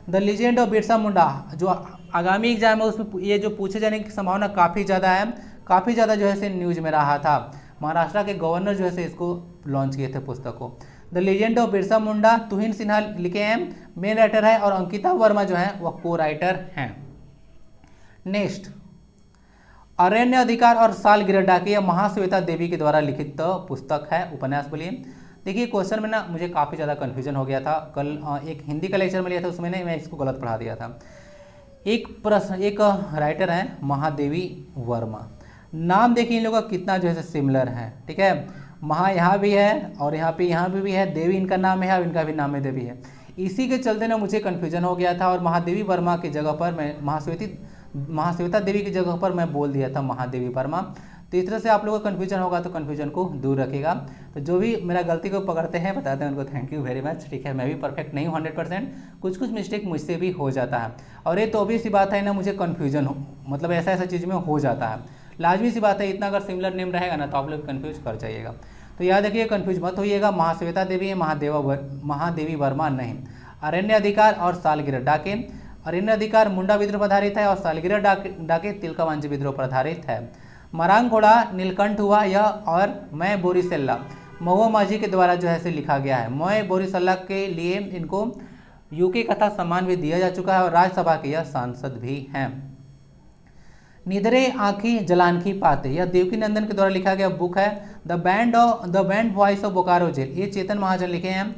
The legend of Birsa Munda जो आगामी एग्जाम है उसमें ये जो पूछे जाने की संभावना काफ़ी ज़्यादा है, काफ़ी ज़्यादा जो है से न्यूज में रहा था। महाराष्ट्र के गवर्नर जो है से इसको लॉन्च किए थे पुस्तक को। The legend of Birsa Munda तुहिन सिन्हा लिखे हैं, मेन राइटर है, और अंकिता वर्मा जो है वह को राइटर हैं। नेक्स्ट, अरण्य अधिकार और सालगिरह डाके, यह महाश्वेता देवी के द्वारा लिखित पुस्तक है, उपन्यास बोलिए। देखिए क्वेश्चन में ना मुझे काफ़ी ज़्यादा कन्फ्यूजन हो गया था, कल एक हिंदी का लेक्चर में लिया था, उसमें मैं इसको गलत पढ़ा दिया था। एक राइटर है महादेवी वर्मा, नाम देखिए इन लोगों का कितना जो है सिमिलर है, ठीक है। महा यहाँ भी है और यहाँ पे भी है, देवी इनका नाम है और इनका भी नाम है देवी है। इसी के चलते ना मुझे कन्फ्यूजन हो गया था और महादेवी वर्मा की जगह पर मैं महाश्वेता देवी की जगह पर मैं बोल दिया था महादेवी वर्मा। तो इस तरह से आप लोगों को कन्फ्यूजन होगा तो कन्फ्यूजन को दूर रखेगा। तो जो भी मेरा गलती को पकड़ते हैं बताते हैं उनको थैंक यू वेरी मच, ठीक है। मैं भी परफेक्ट नहीं हूँ 100%, कुछ मिस्टेक मुझसे भी हो जाता है, और ये तो भी सी बात है ना, मुझे कन्फ्यूजन हो मतलब ऐसा चीज़ में हो जाता है, लाजमी सी बात है। इतना अगर सिमिलर नेम रहेगा ना तो आप लोग कन्फ्यूज कर जाइएगा। तो याद रखिए कन्फ्यूज मत होइएगा, महाश्वेता देवी है, महादेवी वर्मा नहीं। अरण्य अधिकार और सालगिरह डाके, अरण्य अधिकार मुंडा विद्रोह पर आधारित है और सालगिरह डाके तिलकावांची विद्रोह पर आधारित है। मरांग घोड़ा नीलकंठ हुआ यह, और मैं बोरिसल्ला महुआ माझी के द्वारा जो है से लिखा गया है। मैं बोरिसल्ला के लिए इनको यूके कथा सम्मान भी दिया जा चुका है और राज्यसभा के यह सांसद भी हैं। निधरे आँखी जलानखी पाते, यह देवकी नंदन के द्वारा लिखा गया बुक है। The banned voice of Bokaro jail, ये चेतन महाजन लिखे हैं।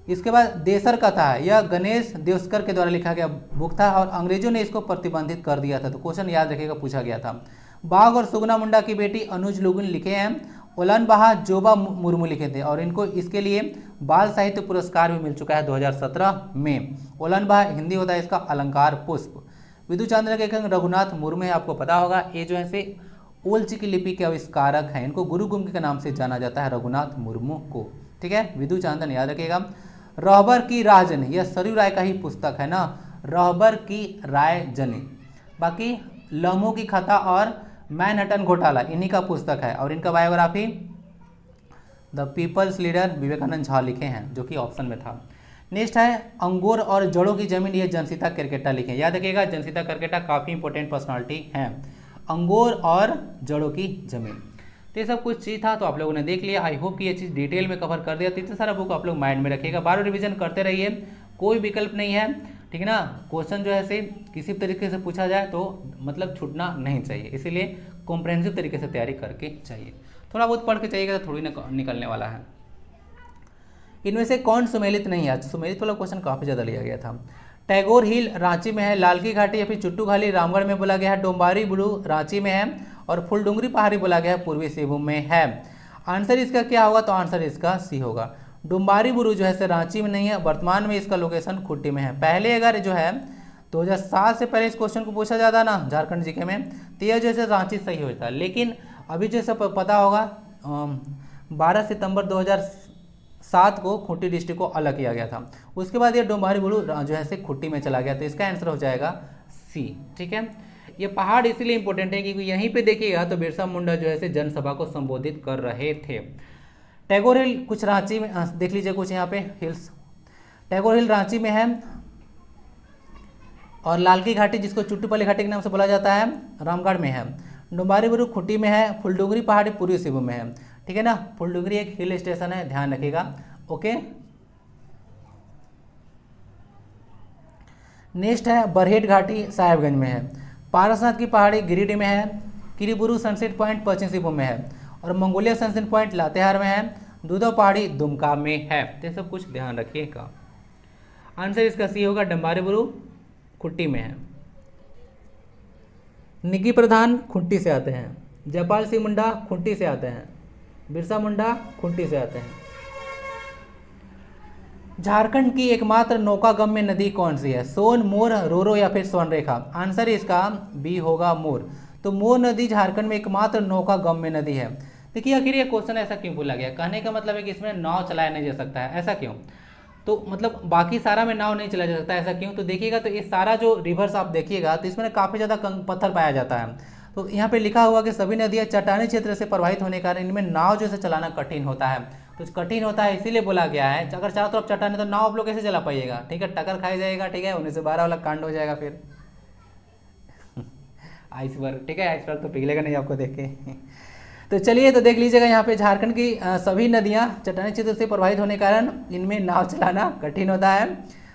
इसके बाद देसर कथा है, यह गणेश देवस्कर के द्वारा लिखा गया बुक था और अंग्रेजों ने इसको प्रतिबंधित कर दिया था। तो क्वेश्चन याद रखिएगा, पूछा गया था। बाघ और सुगना मुंडा की बेटी अनुज लुगुन लिखे हैं। ओलन बहा जोबा मुर्मू लिखे थे और इनको इसके लिए बाल साहित्य पुरस्कार भी मिल चुका है 2017 में। ओलन बहा हिंदी होता है इसका अलंकार पुष्प। विधु चांद्र के रघुनाथ मुर्मू है, आपको पता होगा, ये जो है से ओलची की लिपि के आविष्कारक हैं। इनको गुरु गुम के नाम से जाना जाता है रघुनाथ मुर्मू को, ठीक है। विधु चांदन याद रखिएगा। रहबर की रायजनी, यह सरयू राय का ही पुस्तक है ना, रहबर की रायजनी। बाकी लम्हों की कथा और मैनहट्टन घोटाला इन्हीं का पुस्तक है और इनका biography the people's leader Vivekananda Jha लिखे हैं, जो कि ऑप्शन में था। नेक्स्ट है अंगूर और जड़ों की जमीन, ये जनसीता करकेटा लिखे। याद रखिएगा जनसीता करकेटा काफ़ी इंपॉर्टेंट पर्सनालिटी है। अंगूर और जड़ों की जमीन, तो ये सब कुछ चीज़ था, तो आप लोगों ने देख लिया। आई होप कि ये चीज़ डिटेल में कवर कर दिया। तो इतना सारा बुक आप लोग माइंड में रखिएगा, बार रिवीजन करते रहिए, कोई विकल्प नहीं है, ठीक है ना। क्वेश्चन जो है से किसी भी तरीके से पूछा जाए तो मतलब छूटना नहीं चाहिए, इसीलिए कॉम्प्रहेंसिव तरीके से तैयारी करके चाहिए। थोड़ा बहुत पढ़ के चाहिएगा तो थोड़ी ना निकलने वाला है। इनमें से कौन सुमेलित नहीं है? सुमेलित वाला क्वेश्चन काफ़ी ज़्यादा लिया गया था। टैगोर हिल रांची में है, लालकी घाटी या फिर चुट्टू घाटी रामगढ़ में बोला गया है, डोंबारी बुरू रांची में है और फुलडुंगरी पहाड़ी बोला गया है पूर्वी सिंहभूम में है। आंसर इसका क्या होगा? तो आंसर इसका सी होगा। डुम्बारी बुरू जो है से रांची में नहीं है, वर्तमान में इसका लोकेशन खुट्टी में है। पहले अगर जो है 2007 से पहले इस क्वेश्चन को पूछा जाता ना झारखंड जीके में, तो यह जैसे रांची सही होता, लेकिन अभी जैसे पता होगा 12 सितंबर 2007 को खूंटी डिस्ट्रिक्ट को अलग किया गया था। उसके बाद ये डुम्बारी बुरू जो है से खुट्टी में चला गया, तो इसका आंसर हो जाएगा सी, ठीक है। ये पहाड़ इसीलिए इंपॉर्टेंट है क्योंकि यहीं पे देखिएगा तो बिरसा मुंडा जो है से जनसभा को संबोधित कर रहे थे। टैगोर हिल कुछ रांची में देख लीजिए, कुछ यहाँ पे हिल्स, टैगोर हिल रांची में है और लालकी घाटी जिसको चुट्टूपल्ली घाटी के नाम से बोला जाता है रामगढ़ में है। डुम्बारी बुरू खुट्टी में है, फुलडुंगरी पहाड़ी पूर्वी सिंहभूम में है, ठीक है ना। फुलडुंगरी एक हिल स्टेशन है, ध्यान रखिएगा, ओके। नेक्स्ट है बरहेट घाटी साहेबगंज में है, पारसनाथ की पहाड़ी गिरिडीह में है, किरीबुरू सनसेट पॉइंट पश्चिम सिंहभूम में है और मंगोलिया सनसेट पॉइंट लातेहार में है, दूधो पहाड़ी दुमका में है। तो सब कुछ ध्यान रखिएगा। आंसर इसका सी होगा, डुम्बारी बुरू खुट्टी में है। निकी प्रधान खुंटी से आते हैं, जयपाल सिंह मुंडा खुंटी से आते हैं, बिरसा मुंडा खुंटी से आते हैं। झारखंड की एकमात्र नौकागम्य नदी कौन सी है? सोन, मोर, रोरो या फिर स्वर्णरेखा? आंसर इसका बी होगा, मोर। तो मोर नदी झारखंड में एकमात्र नौकागम्य नदी है। देखिए आखिर ये क्वेश्चन ऐसा क्यों बोला गया? कहने का मतलब है कि इसमें नाव चलाया नहीं जा सकता है, ऐसा क्यों? तो मतलब बाकी सारा में नाव नहीं चलाया जा सकता, ऐसा क्यों? तो देखिएगा तो ये सारा जो रिवर्स आप देखिएगा तो इसमें काफ़ी ज़्यादा पत्थर पाया जाता है। तो यहाँ पे लिखा हुआ कि सभी नदियाँ चट्टानी क्षेत्र से प्रवाहित होने के कारण इनमें नाव जो है चलाना कठिन होता है। तो कठिन होता है इसीलिए बोला गया है। अगर चारों तरफ चट्टान है तो नाव आप लोग कैसे चला पाइएगा? ठीक है, टक्कर खाई जाएगा, ठीक है, 1912 वाला कांड हो जाएगा फिर। आइसबर्ग, ठीक है, आइसबर्ग तो पिघलेगा नहीं आपको देख के। तो चलिए, तो देख लीजिएगा यहाँ पे झारखंड की सभी नदियाँ चट्टानी क्षेत्र से प्रभावित होने के कारण इनमें नाव चलाना कठिन होता है।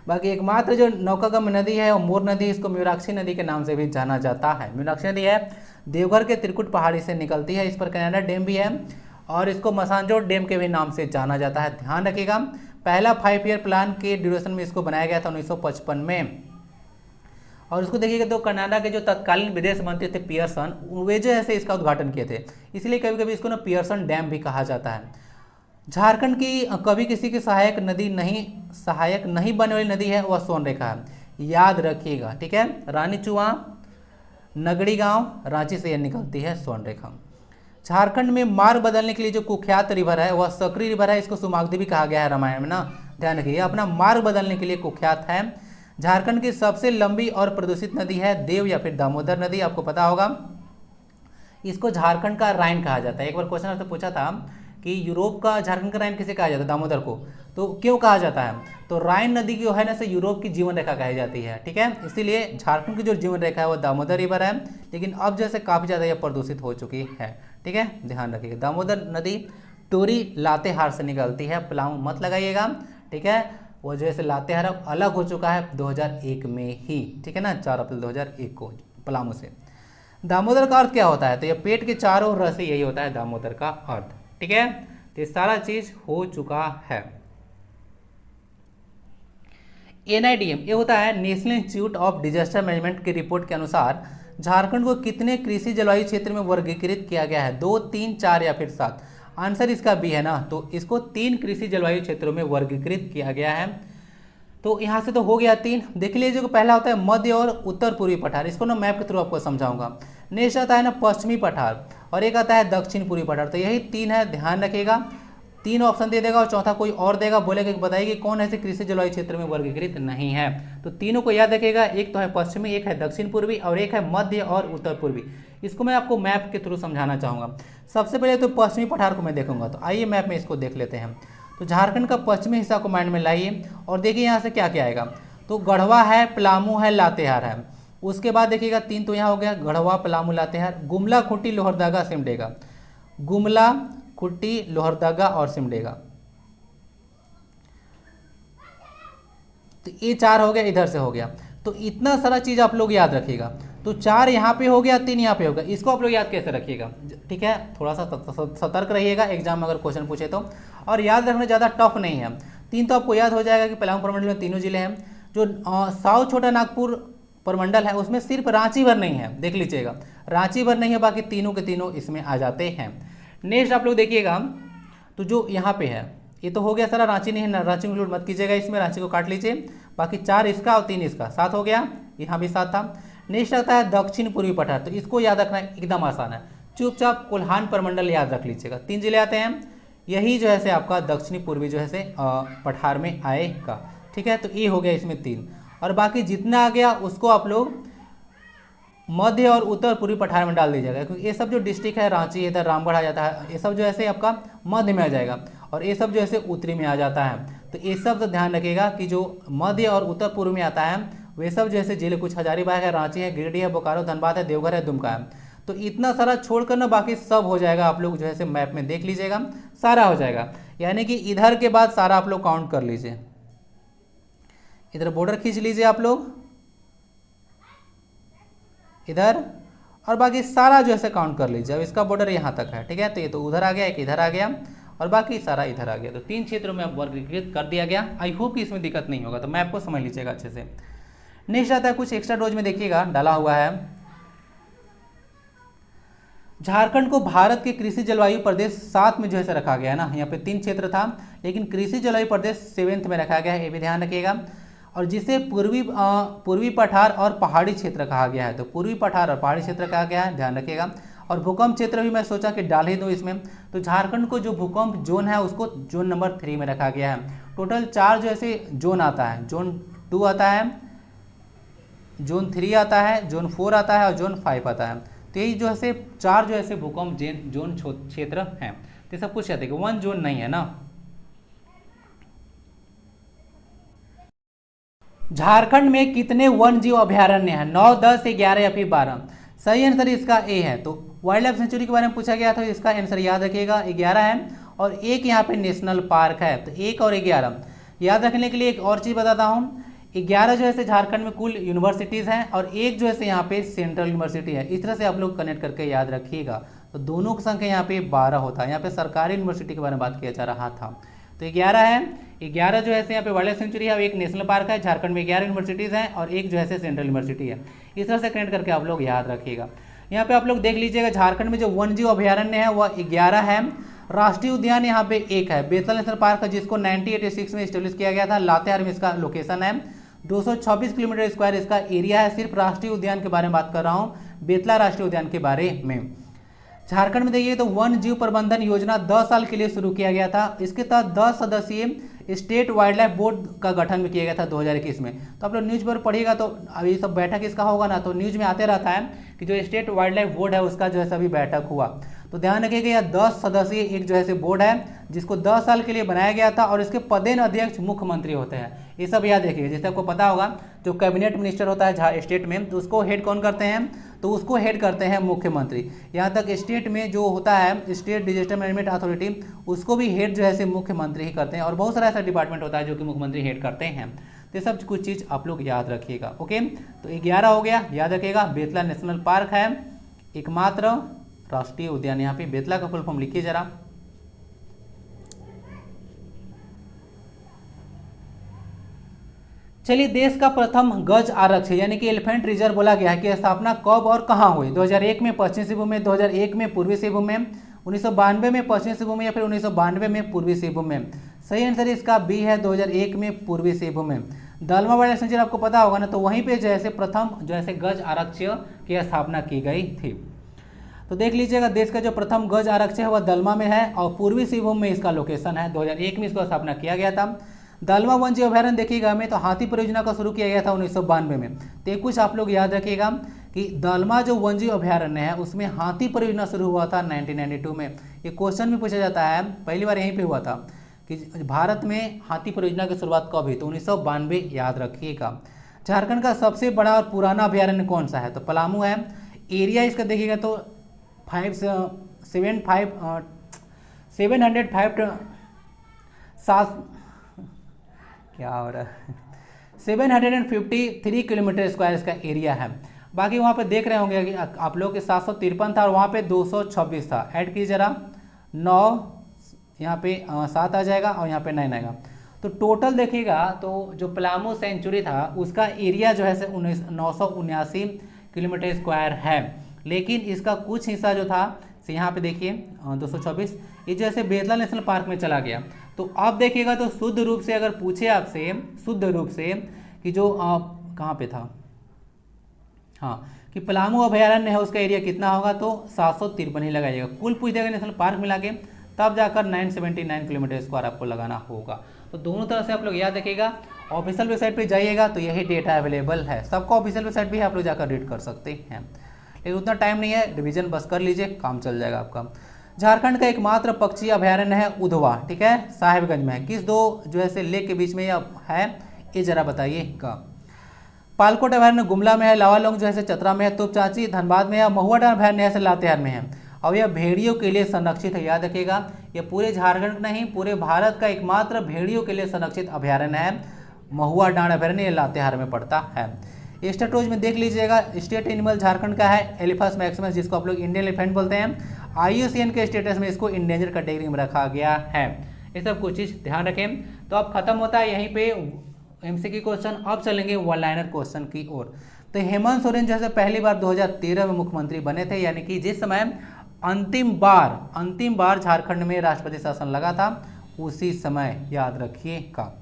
बाकी एकमात्र जो नौकागम्य नदी है वो मोर नदी, इसको म्यूराक्षी नदी के नाम से भी जाना जाता है। म्यूराक्षी नदी है देवघर के त्रिकुट पहाड़ी से निकलती है, इस पर कनाडा डैम भी है और इसको मसानजोड़ डैम के भी नाम से जाना जाता है। ध्यान रखिएगा, पहला 5 ईयर प्लान के ड्यूरेशन में इसको बनाया गया था 1955 में। और उसको देखिएगा तो कनाडा के जो तत्कालीन विदेश मंत्री थे पियर्सन, वे जो है इसका उद्घाटन किए थे, इसलिए कभी कभी इसको ना पियर्सन डैम भी कहा जाता है। झारखंड की कभी किसी की सहायक नहीं बनने वाली नदी है वह सोनरेखा है, याद रखिएगा, ठीक है। रानी चुआ, नगड़ी गांव, रांची से यह निकलती है सोनरेखा। झारखंड में मार्ग बदलने के लिए जो कुख्यात रिवर है वह सकरी रिवर है, इसको सुमागदी भी कहा गया है रामायण में ना, ध्यान रखिए, अपना मार्ग बदलने के लिए कुख्यात है। झारखंड की सबसे लंबी और प्रदूषित नदी है देव या फिर दामोदर नदी, आपको पता होगा। इसको झारखंड का राइन कहा जाता है। एक बार क्वेश्चन आपसे पूछा था कि यूरोप का झारखंड का राइन किसे कहा जाता है, दामोदर को, तो क्यों कहा जाता है, तो राइन नदी की जो है ना से यूरोप की जीवन रेखा कही जाती है, ठीक है, इसीलिए झारखंड की जो जीवन रेखा है वो दामोदर रिवर है, लेकिन अब जैसे काफ़ी ज़्यादा यह प्रदूषित हो चुकी है, ठीक है, ध्यान रखिएगा। दामोदर नदी टोरी लातेहार से निकलती है, पलामू मत लगाइएगा, ठीक है, वो जैसे लातेहार अब अलग हो चुका है 2001 में ही, ठीक है ना, 4 अप्रैल 2001 को पलामू से। दामोदर का अर्थ क्या होता है, तो ये पेट के चारों ओर से यही होता है दामोदर का अर्थ, ठीक है। तो ये सारा चीज हो चुका है। NIDM ये होता है national institute of disaster management की रिपोर्ट के अनुसार झारखंड को कितने कृषि जलवायु क्षेत्र में वर्गीकृत किया गया है, 2, 3, 4 या फिर 7। आंसर इसका बी है ना, तो इसको 3 कृषि जलवायु क्षेत्रों में वर्गीकृत किया गया है। तो यहाँ से तो हो गया 3। देख लीजिए, जो पहला होता है मध्य और उत्तर पूर्वी पठार, इसको ना मैप के थ्रू आपको समझाऊंगा। नेक्स्ट आता है ना पश्चिमी पठार और एक आता है दक्षिण पूर्वी पठार, तो यही 3 है, ध्यान रखिएगा। 3 ऑप्शन दे देगा और चौथा कोई और देगा, बोलेगा कि बताइए कि कौन ऐसे कृषि जलवायु क्षेत्र में वर्गीकृत नहीं है। तो तीनों को याद रखिएगा, एक तो है पश्चिमी, एक है दक्षिण पूर्वी और एक है मध्य और उत्तर पूर्वी। इसको मैं आपको मैप के थ्रू समझाना चाहूँगा। सबसे पहले तो पश्चिमी पठार को मैं देखूंगा, तो आइए मैप में इसको देख लेते हैं। तो झारखंड का पश्चिमी हिस्सा को माइंड में लाइए और देखिए यहाँ से क्या क्या आएगा। तो गढ़वा है, पलामू है, लातेहार है। उसके बाद देखिएगा 3 तो यहाँ हो गया, गढ़वा, पलामू, लातेहार, गुमला, खुट्टी, लोहरदगा, सिमडेगा, गुमला, खुट्टी, लोहरदगा और सिमडेगा। तो ये 4 हो गया, इधर से हो गया। तो इतना सारा चीज आप लोग याद रखिएगा। तो 4 यहाँ पे हो गया, 3 यहाँ पे होगा, इसको आप लोग याद कैसे रखिएगा, ठीक है, थोड़ा सा सतर्क रहिएगा एग्जाम में अगर क्वेश्चन पूछे तो। और याद रखना ज़्यादा टफ नहीं है। 3 तो आपको याद हो जाएगा कि पलामू प्रमंडल में 3 जिले हैं। जो साउथ छोटा नागपुर प्रमंडल है उसमें सिर्फ रांची भर नहीं है, देख लीजिएगा, रांची भर नहीं है, बाकी तीनों के तीनों इसमें आ जाते हैं। नेक्स्ट आप लोग देखिएगा, तो जो यहाँ पे है ये तो हो गया सारा, रांची नहीं है, रांची इंक्लूड मत कीजिएगा इसमें, रांची को काट लीजिए। बाकी 4 इसका और 3 इसका, 7 हो गया, यहाँ भी 7 था। नेक्स्ट आता है दक्षिण पूर्वी पठार, तो इसको याद रखना एकदम आसान है, चुपचाप कोल्हान प्रमंडल याद रख लीजिएगा। 3 जिले आते हैं, यही जो है से आपका दक्षिणी पूर्वी जो है से पठार में आएगा, ठीक है। तो ये हो गया इसमें 3, और बाकी जितना आ गया उसको आप लोग मध्य और उत्तर पूर्वी पठार में डाल दीजिएगा, क्योंकि ये सब जो डिस्ट्रिक्ट है, रांची, इधर रामगढ़ आ जाता है, ये सब जो है आपका मध्य में आ जाएगा और ये सब जो है उत्तरी में आ जाता है। तो ये सब ध्यान रखिएगा कि जो मध्य और उत्तर पूर्व में आता है वे सब जो है जिले कुछ हजारीबाग है, रांची है, गिरिडीह है, बोकारो, धनबाद है, देवघर है, दुमका है। तो इतना सारा छोड़कर ना बाकी सब हो जाएगा, आप लोग जो है मैप में देख लीजिएगा, सारा हो जाएगा। यानी कि इधर के बाद सारा आप लोग काउंट कर लीजिए, इधर बॉर्डर खींच लीजिए आप लोग इधर, और बाकी सारा जो है काउंट कर लीजिए। अब इसका बॉर्डर यहाँ तक है, ठीक है, तो ये तो उधर आ गया, एक इधर आ गया और बाकी सारा इधर आ गया। तो 3 क्षेत्रों में वर्गीकृत कर दिया गया। आई होप कि इसमें दिक्कत नहीं होगा, तो मैप को समझ लीजिएगा अच्छे से। नेक्स्ट आता है कुछ एक्स्ट्रा डोज में, देखिएगा डाला हुआ है, झारखंड को भारत के कृषि जलवायु प्रदेश 7 में जो है रखा गया है ना, यहाँ पे 3 क्षेत्र था, लेकिन कृषि जलवायु प्रदेश 7th में रखा गया है, ये भी ध्यान रखिएगा। और जिसे पूर्वी पठार और पहाड़ी क्षेत्र कहा गया है, तो पूर्वी पठार और पहाड़ी क्षेत्र कहा गया है, ध्यान रखिएगा। और भूकंप क्षेत्र भी मैं सोचा कि डाल ही दूँ इसमें, तो झारखंड को जो भूकंप जोन है उसको जोन नंबर 3 में रखा गया है। टोटल 4 जो ऐसे जोन आता है, जोन 2 आता है, जोन 3 आता है, जोन 4 आता है और जोन 5 आता है। तो यही जो है 4 जो ऐसे भूकंप जोन क्षेत्र हैं, तो सब कुछ याद है कि 1 जोन नहीं है ना। झारखंड में कितने वन जीव अभयारण्य हैं, 9, 10, 11 या फिर 12। सही आंसर इसका ए है। तो वाइल्ड लाइफ सेंचुरी के बारे में पूछा गया था, इसका आंसर याद रखिएगा 11 है और एक यहाँ पे नेशनल पार्क है। तो 1 और 11 याद रखने के लिए एक और चीज़ बताता हूँ, 11 जो है झारखंड में कुल यूनिवर्सिटीज़ हैं और एक जो है यहाँ पे सेंट्रल यूनिवर्सिटी है। इस तरह से आप लोग कनेक्ट करके याद रखिएगा। तो दोनों की संख्या यहाँ पे 12 होता है। यहाँ पे सरकारी यूनिवर्सिटी के बारे में बात किया जा रहा था। तो 11 है, 11 जो है यहाँ पे वाइल्ड लाइफ सेंचुरी है और एक नेशनल पार्क है। झारखंड में 11 यूनिवर्सिटीज़ हैं और एक जो है सेंट्रल यूनिवर्सिटी है। इस तरह से कनेक्ट करके आप लोग याद रखिएगा। यहाँ पे आप लोग देख लीजिएगा, झारखंड में जो वन्यजीव अभयारण्य है वह 11 है। राष्ट्रीय उद्यान यहाँ पे एक है, बेतला नेशनल पार्क है, जिसको 1986 में स्टेब्लिश किया गया था। लातेहार में इसका लोकेशन है। 226 किलोमीटर स्क्वायर इसका एरिया है। सिर्फ राष्ट्रीय उद्यान के बारे में बात कर रहा हूँ, बेतला राष्ट्रीय उद्यान के बारे में। झारखंड में देखिए तो वन जीव प्रबंधन योजना 10 साल के लिए शुरू किया गया था। इसके तहत 10 सदस्यीय स्टेट वाइल्ड लाइफ बोर्ड का गठन भी किया गया था 2021 में। तो आप लोग न्यूज़ पर पढ़िएगा तो अभी सब बैठक इसका होगा ना, तो न्यूज़ में आते रहता है कि जो स्टेट वाइल्ड लाइफ बोर्ड है उसका जो है सभी बैठक हुआ। तो ध्यान रखिएगा यह 10 सदस्यीय एक जो है बोर्ड है जिसको 10 साल के लिए बनाया गया था और इसके पदेन अध्यक्ष मुख्यमंत्री होते हैं। ये सब याद रखिएगा। जैसे आपको पता होगा जो कैबिनेट मिनिस्टर होता है स्टेट में, तो उसको हेड कौन करते हैं, तो उसको हेड करते हैं मुख्यमंत्री। यहाँ तक स्टेट में जो होता है स्टेट डिजास्टर मैनेजमेंट अथॉरिटी, उसको भी हेड जो है मुख्यमंत्री ही करते हैं। और बहुत सारा ऐसा डिपार्टमेंट होता है जो कि मुख्यमंत्री हेड करते हैं। तो ये सब कुछ चीज़ आप लोग याद रखिएगा। ओके, तो 11 हो गया, याद रखिएगा। बेतला नेशनल पार्क है, एकमात्र राष्ट्रीय उद्यान। यहाँ पे बेतला का फुल फॉर्म लिखिए जरा। चलिए, देश का प्रथम गज आरक्ष यानी कि एलिफेंट रिजर्व बोला गया है कि स्थापना कब और कहाँ हुई। 2001 में पश्चिमी सिंहभूम में, 2001 में पूर्वी सिंहभूम में, 1992 में पश्चिमी सिंहभूम में या फिर 1992 में पूर्वी सिंहभूम में। सही आंसर इसका बी है, 2001 में पूर्वी सिंहभूम में। दलमा वाइल्ड लाइफ सेंचुरी आपको पता होगा ना, तो वहीं पे जैसे प्रथम जैसे गज आरक्ष की स्थापना की गई थी। तो देख लीजिएगा, देश का जो प्रथम गज आरक्ष है वह दलमा में है और पूर्वी सिंहभूम में इसका लोकेशन है। 2001 में इसका स्थापना किया गया था। दलमा वन जीव अभयारण्य देखिएगा हमें, तो हाथी परियोजना का शुरू किया गया था 1992 में। तो कुछ आप लोग याद रखिएगा कि दलमा जो वन जीव अभयारण्य है उसमें हाथी परियोजना शुरू हुआ था 1992 में। ये क्वेश्चन भी पूछा जाता है, पहली बार यहीं पे हुआ था कि भारत में हाथी परियोजना की शुरुआत कब हुई, तो 1992 याद रखिएगा। झारखंड का सबसे बड़ा और पुराना अभयारण्य कौन सा है, तो पलामू है। एरिया इसका देखिएगा तो 753 किलोमीटर स्क्वायर इसका एरिया है। बाकी वहाँ पे देख रहे होंगे कि आप लोग के 753 था और वहाँ पे 226 था। ऐड कीजिए जरा, 9 यहाँ पे 7 आ जाएगा और यहाँ पे 9 आएगा। तो टोटल देखिएगा तो जो पलामू सेंचुरी था उसका एरिया जो है 979 किलोमीटर स्क्वायर है। लेकिन इसका कुछ हिस्सा जो था यहाँ पे देखिए 226, ये जैसे बेतला नेशनल पार्क में चला गया। तो आप देखिएगा तो शुद्ध रूप से अगर पूछे आपसे शुद्ध रूप से कि जो कहाँ पे था, हाँ, कि पलामू अभयारण्य है उसका एरिया कितना होगा, तो 753 ही लगाइएगा। कुल पूछ देगा नेशनल पार्क मिला के, तब जाकर 979 किलोमीटर स्क्वायर आपको लगाना होगा। तो दोनों तरह से आप लोग याद रखिएगा। ऑफिशियल वेबसाइट पे जाइएगा तो यही डेटा अवेलेबल है, सबका ऑफिशियल वेबसाइट भी आप लोग जाकर रीड कर सकते हैं। लेकिन उतना टाइम नहीं है, रिवीजन बस कर लीजिए, काम चल जाएगा आपका। झारखंड का एकमात्र पक्षी अभयारण्य है उधवा, ठीक है, साहेबगंज में है। किस दो जो है लेक के बीच में यह है, ये जरा बताइएगा। पालकोट अभयारण्य गुमला में है, लावालौंग जो है चतरा में है, तोपचांची धनबाद में है, महुआ डांड अभयारण्य है लातेहार में है और यह भेड़ियों के लिए संरक्षित है। याद रखिएगा, यह पूरे झारखंड नहीं पूरे भारत का एकमात्र भेड़ियों के लिए संरक्षित अभयारण्य है। महुआ डांड अभयारण्य लातेहार में पड़ता है। स्टेटोज में देख लीजिएगा, स्टेट एनिमल झारखंड का है एलिफस मैक्सिमस, जिसको आप लोग इंडियन एलिफेंट बोलते हैं। IUCN के स्टेटस में इसको इंडेंजर कैटेगरी में रखा गया है। ये सब कुछ चीज़ ध्यान रखें। तो अब खत्म होता है यहीं पे MCQ क्वेश्चन। अब चलेंगे वन लाइनर क्वेश्चन की ओर। तो हेमंत सोरेन जैसे पहली बार 2013 में मुख्यमंत्री बने थे, यानी कि जिस समय अंतिम बार झारखंड में राष्ट्रपति शासन लगा था उसी समय, याद रखिएगा।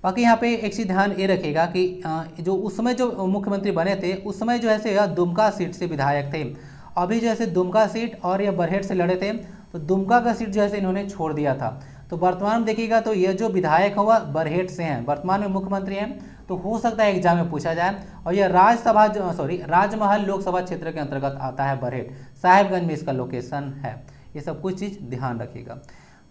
बाकी यहाँ पे एक चीज़ ध्यान ये रखिएगा कि जो उस समय जो मुख्यमंत्री बने थे उस समय जो है दुमका सीट से विधायक थे। अभी जो है दुमका सीट और यह बरहेट से लड़े थे, तो दुमका का सीट जो है इन्होंने छोड़ दिया था। तो वर्तमान में देखिएगा तो यह जो विधायक हुआ बरहेट से हैं, वर्तमान में मुख्यमंत्री हैं। तो हो सकता है एग्जाम में पूछा जाए। और यह राजमहल लोकसभा क्षेत्र के अंतर्गत आता है बरहेट, साहेबगंज में इसका लोकेशन है। ये सब कुछ चीज़ ध्यान रखिएगा।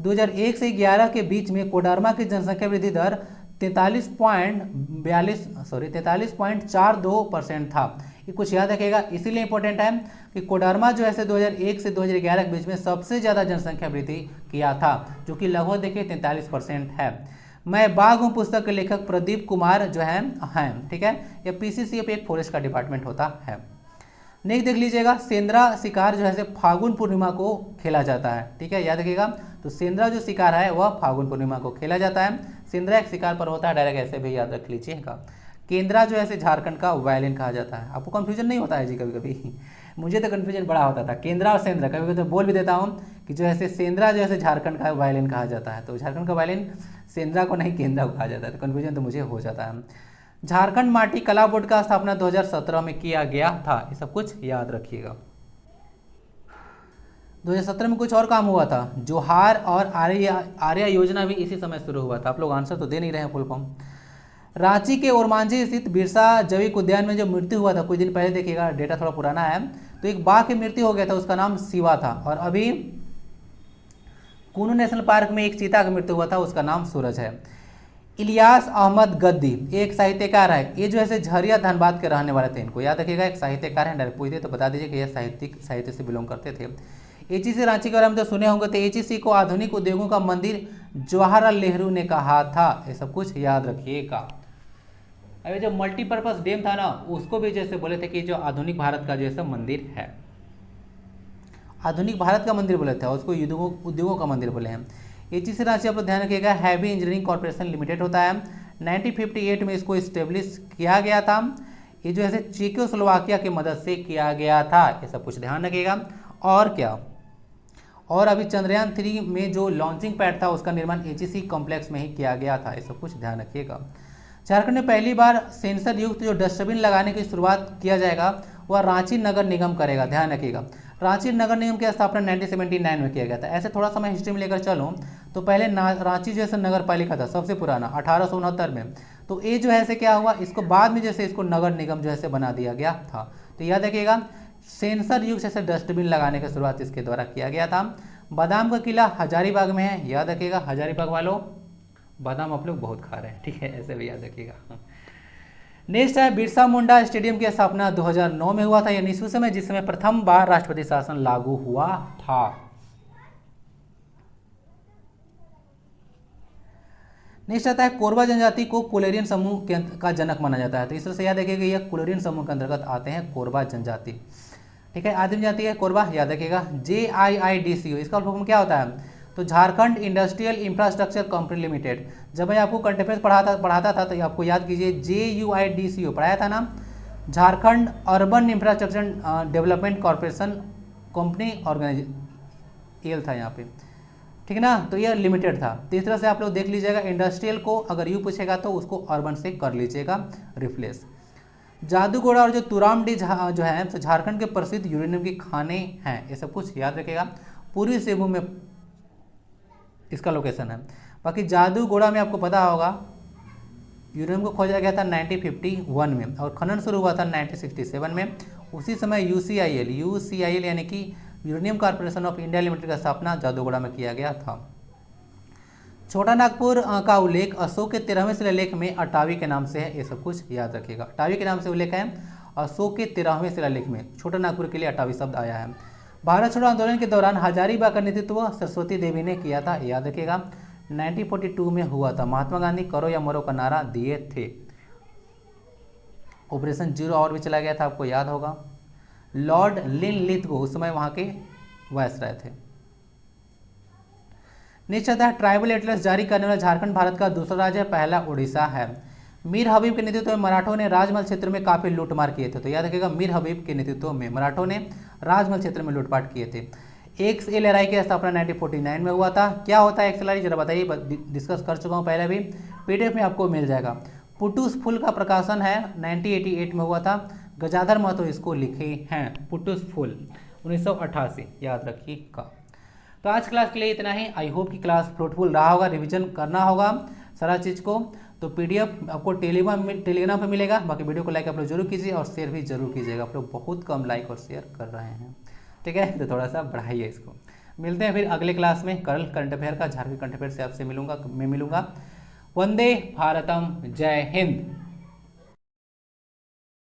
2001 से 11 के बीच में कोडरमा की जनसंख्या वृद्धि दर 43.42% था। ये कुछ याद रखिएगा, इसीलिए इंपॉर्टेंट है कि कोडरमा जो है 2001 से 2011 के बीच में सबसे ज़्यादा जनसंख्या वृद्धि किया था, जो कि लगभग देखिए 43% है। मैं बाघ हूँ पुस्तक के लेखक प्रदीप कुमार जो हैं, ठीक है। ये पीसीसीएफ एक फॉरेस्ट का डिपार्टमेंट होता है। नेक्स्ट देख लीजिएगा, सेंद्रा शिकार जो है फागुन पूर्णिमा को खेला जाता है, ठीक है, याद रखिएगा। तो सेंद्रा जो शिकार है वह फागुन पूर्णिमा को खेला जाता है। सेंद्रा एक शिकार पर होता है, डायरेक्ट ऐसे भी याद रख लीजिएगा। केंद्रा जो है झारखंड का वायलिन कहा जाता है। आपको कंफ्यूजन नहीं होता है जी? कभी कभी मुझे तो कंफ्यूजन बड़ा होता था, केंद्रा और सेंद्रा। कभी कभी तो बोल भी देता हूँ कि जो है सेंद्रा जो है झारखंड का वायलिन कहा जाता है, तो झारखंड का वायलिन सेंद्रा को नहीं केंद्रा को कहा जाता है, तो कन्फ्यूजन तो मुझे हो जाता है। झारखंड माटी कला बोर्ड का स्थापना 2017 में किया गया था, ये सब कुछ याद रखिएगा। 2017 में कुछ और काम हुआ था, जोहार और आर्या योजना भी इसी समय शुरू हुआ था। आप लोग आंसर तो दे नहीं रहे हैं फुल फॉर्म। रांची के ओरमांझी स्थित बिरसा जैविक उद्यान में जो मृत्यु हुआ था कुछ दिन पहले, देखिएगा डेटा थोड़ा पुराना है, तो एक बाघ की मृत्यु हो गया था, उसका नाम शिवा था। और अभी कुनू नेशनल पार्क में एक चीता की मृत्यु हुआ था, उसका नाम सूरज है। इलियास अहमद गद्दी एक साहित्यकार है, ये जो है झरिया धनबाद के रहने वाले थे, इनको याद रखिएगा। एक साहित्यकार है, डायरेक्ट पूछते तो बता दीजिए कि यह साहित्य से बिलोंग करते थे। एचईसी रांची के बारे में तो सुने होंगे, तो एचईसी को आधुनिक उद्योगों का मंदिर जवाहरलाल नेहरू ने कहा था, ये सब कुछ याद रखिएगा। अभी जो मल्टीपर्पज डैम था ना, उसको भी जैसे बोले थे कि जो आधुनिक भारत का जैसा मंदिर है, आधुनिक भारत का मंदिर बोले थे, उसको उद्योगों का मंदिर बोले हैं। एचईसी रांची आप ध्यान रखिएगा, हैवी इंजीनियरिंग कॉर्पोरेशन लिमिटेड होता है। 1958 में इसको इस्टेब्लिश किया गया था। ये जो है चेकोस्लोवाकिया की मदद से किया गया था, ये सब कुछ ध्यान रखिएगा। और क्या, और अभी चंद्रयान 3 में जो लॉन्चिंग पैड था उसका निर्माण एचईसी कॉम्प्लेक्स में ही किया गया था, ये सब कुछ ध्यान रखिएगा। झारखंड में पहली बार सेंसर युक्त जो डस्टबिन लगाने की शुरुआत किया जाएगा वह रांची नगर निगम करेगा, ध्यान रखिएगा। रांची नगर निगम की स्थापना 1979 में किया गया था। ऐसे थोड़ा सा मैं हिस्ट्री में लेकर चलूँ तो पहले रांची जैसे नगर पालिका था सबसे पुराना 1869 में, तो ये जो है क्या हुआ, इसको बाद में जैसे इसको नगर निगम जो है बना दिया गया था। तो याद रखिएगा, सेंसर युक्त जैसे डस्टबिन लगाने की शुरुआत इसके द्वारा किया गया था। बादाम का किला हजारीबाग में है, याद रखिएगा। हजारीबाग वालों बादाम आप लोग बहुत खा रहे हैं, ठीक है, ऐसे भी याद रखिएगा। नेक्स्ट है, बिरसा मुंडा स्टेडियम की स्थापना 2009 में हुआ था, यानी इस समय जिस समय प्रथम बार राष्ट्रपति शासन लागू हुआ था। नेक्स्ट आता है, कोरबा जनजाति को कोलेरियन समूह का जनक माना जाता है, तो इस तरह से याद रखिएगा यह कोलेरियन समूह के अंतर्गत आते हैं कोरबा जनजाति, ठीक है। आदिम जाति है कोरबा, याद रखिएगा। JIIDCO इसका फुल फॉर्म क्या होता है, तो Jharkhand industrial infrastructure company limited. जब मैं आपको करंट अफेयर्स पढ़ाता था तो आपको याद कीजिए JUIDCO पढ़ाया था ना, Jharkhand urban infrastructure development corporation company organisation था यहाँ पे, ठीक है ना, तो यह लिमिटेड था। तो इस तरह से आप लोग देख लीजिएगा, इंडस्ट्रियल को अगर यू पूछेगा तो उसको अर्बन से कर लीजिएगा रिप्लेस। जादूगोड़ा और जो तुरामडी जो है तो झारखंड के प्रसिद्ध यूरेनियम के खाने हैं, ये सब कुछ याद रखेगा। पूर्वी सिंहभूम में इसका लोकेशन है। बाकी जादूगोड़ा में आपको पता होगा यूरेनियम को खोजा गया था 1951 में और खनन शुरू हुआ था 1967 में। उसी समय UCIL यानी कि uranium corporation of India limited का स्थापना जादूगोड़ा में किया गया था। छोटा नागपुर का उल्लेख अशोक के 13वें शिलालेख में अटावी के नाम से है, ये सब कुछ याद रखिएगा। अटावी के नाम से उल्लेख है अशोक के 13वें शिलालेख में, छोटा नागपुर के लिए अटावी शब्द आया है। भारत छोड़ो आंदोलन के दौरान हजारीबाग का नेतृत्व सरस्वती देवी ने किया था, याद रखिएगा। 1942 में हुआ था। महात्मा गांधी करो या मरो का नारा दिए थे। ऑपरेशन जीरो आवर भी चला गया था, आपको याद होगा। लॉर्ड लिनलिथगो उस समय वहां के वायसराय थे। नेक्स्ट आता है, ट्राइबल एटलस जारी करने वाला झारखंड भारत का दूसरा राज्य है, पहला उड़ीसा है। मीर हबीब के नेतृत्व में मराठों ने राजमहल क्षेत्र में काफी लूटमार किए थे, तो याद रखिएगा मीर हबीब के नेतृत्व में मराठों ने राजमहल क्षेत्र में लूटपाट किए थे। XLRI की स्थापना 1949 में हुआ था। क्या होता है XLRI जरा बताइए, डिस्कस कर चुका हूँ पहले भी, PDF में आपको मिल जाएगा। पुटुस फुल का प्रकाशन है 1988 में हुआ था, गजाधर महतो इसको लिखे हैं। पुटुस फुल 1988, याद रखिएगा। तो आज क्लास के लिए इतना ही। आई होप कि क्लास फ्रूटफुल रहा होगा, रिवीजन करना होगा सारा चीज़ को। तो PDF आपको टेलीग्राम पे मिलेगा। बाकी वीडियो को लाइक आप लोग जरूर कीजिए और शेयर भी जरूर कीजिएगा। आप लोग बहुत कम लाइक और शेयर कर रहे हैं, ठीक है, तो थोड़ा सा बढ़ाइए इसको। मिलते हैं फिर अगले क्लास में। कल करंट अफेयर का, झारखंड करंट अफेयर से आपसे मिलूंगा। वंदे भारतम, जय हिंद।